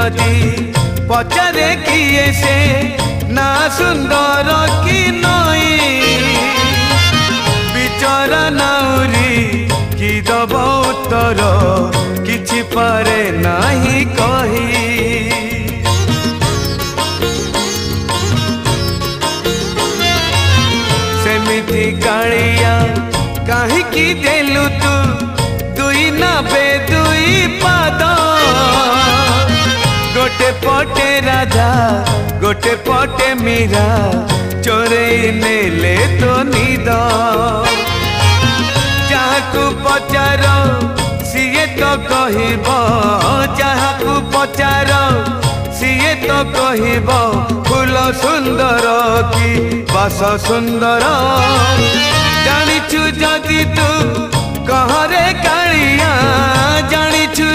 जदि पचारे किए से ना सुंदर कि नई बिचरा नाउरी कि दब उत्तर किछि पारे नाही कही सेमिति कालिया काहीकि देलु तू दुई नबे दुई पाद गोटे पटे राधा गोटे पटे मीरा चोरे नेले तो निद जहाकू पचार सीए तो कहब जहाकू पचार सीए तो कहब फूल सुंदर कि बास सुंदर जानिछु जदि तू कहरे कालिया जानिछु